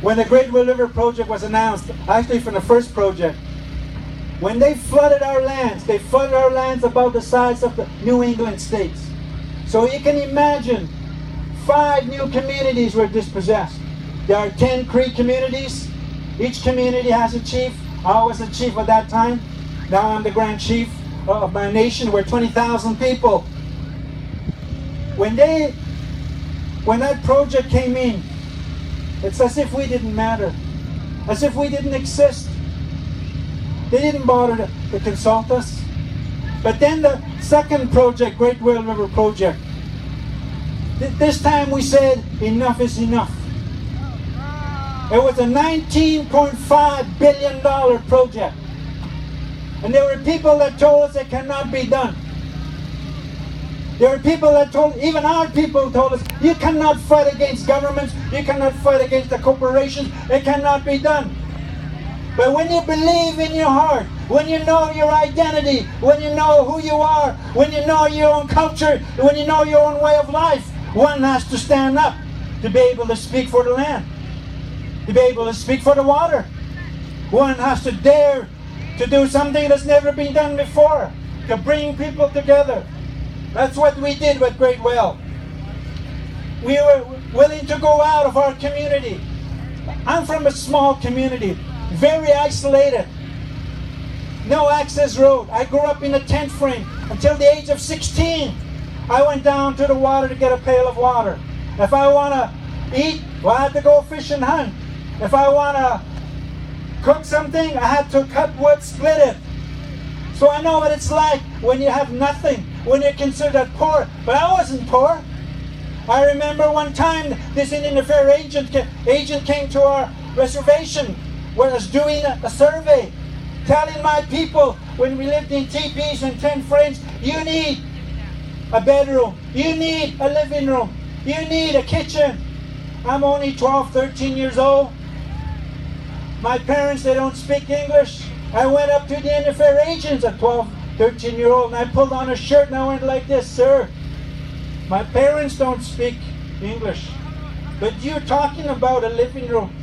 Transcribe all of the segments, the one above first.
when the Great Whale River project was announced, actually from the first project, when they flooded our lands, they flooded our lands about the size of the New England states. So you can imagine 5 new communities were dispossessed. There are 10 Cree communities. Each community has a chief. I was the chief at that time. Now I'm the Grand Chief of my nation. We're 20,000 people. When that project came in, it's as if we didn't matter, as if we didn't exist. They didn't bother to consult us. But then the second project, Great Whale River project, this time we said enough is enough. It was a $19.5 billion project. And there were people that told us it cannot be done. There were people that told, even our people told us, you cannot fight against governments, you cannot fight against the corporations, it cannot be done. But when you believe in your heart, when you know your identity, when you know who you are, when you know your own culture, when you know your own way of life, one has to stand up to be able to speak for the land, to be able to speak for the water. One has to dare to do something that's never been done before, to bring people together. That's what we did with Great Whale. We were willing to go out of our community. I'm from a small community, very isolated. No access road. I grew up in a tent frame until the age of 16. I went down to the water to get a pail of water. If I want to eat, well, I had to go fish and hunt. If I want to cook something, I had to cut wood, split it. So I know what it's like when you have nothing, when you're considered poor. But I wasn't poor. I remember one time this Indian Affairs agent came to our reservation where I was doing a survey, telling my people when we lived in teepees and tent frames, you need a bedroom, you need a living room, you need a kitchen. I'm only 12, 13 years old. My parents, they don't speak English. I went up to the Indian Affairs agents at 12, 13-year-old, and I pulled on a shirt and I went like this, sir, my parents don't speak English, but you're talking about a living room.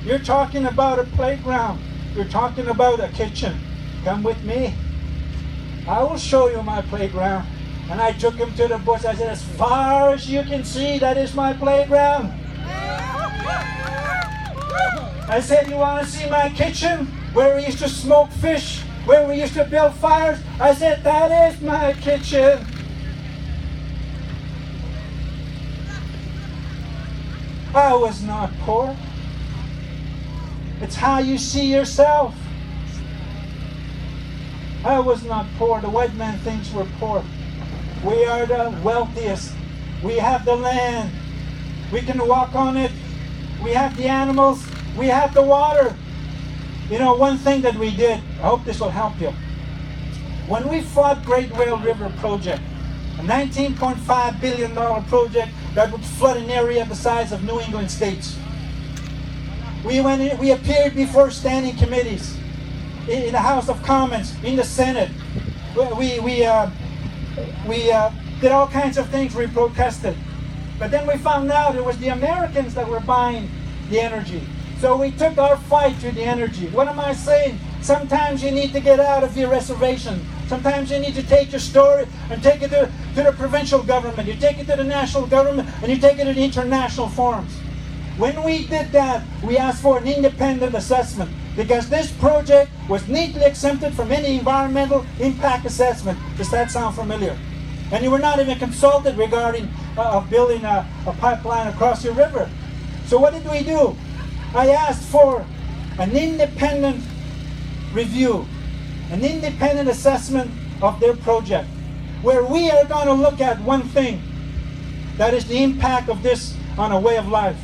You're talking about a playground. You're talking about a kitchen. Come with me. I will show you my playground. And I took him to the bush. I said, as far as you can see, that is my playground. I said, you want to see my kitchen? Where we used to smoke fish? Where we used to build fires? I said, that is my kitchen. I was not poor. It's how you see yourself. I was not poor. The white man thinks we're poor. We are the wealthiest. We have the land. We can walk on it. We have the animals. We have the water. You know, one thing that we did, I hope this will help you. When we fought Great Whale River project, a $19.5 billion project that would flood an area the size of New England states, we appeared before standing committees in the House of Commons, in the Senate. We did all kinds of things. We protested. But then we found out it was the Americans that were buying the energy. So we took our fight to the energy. What am I saying? Sometimes you need to get out of your reservation. Sometimes you need to take your story and take it to the provincial government. You take it to the national government and you take it to the international forums. When we did that, we asked for an independent assessment because this project was neatly exempted from any environmental impact assessment. Does that sound familiar? And you were not even consulted regarding building a pipeline across your river. So what did we do? I asked for an independent review, an independent assessment of their project, where we are going to look at one thing, that is the impact of this on a way of life.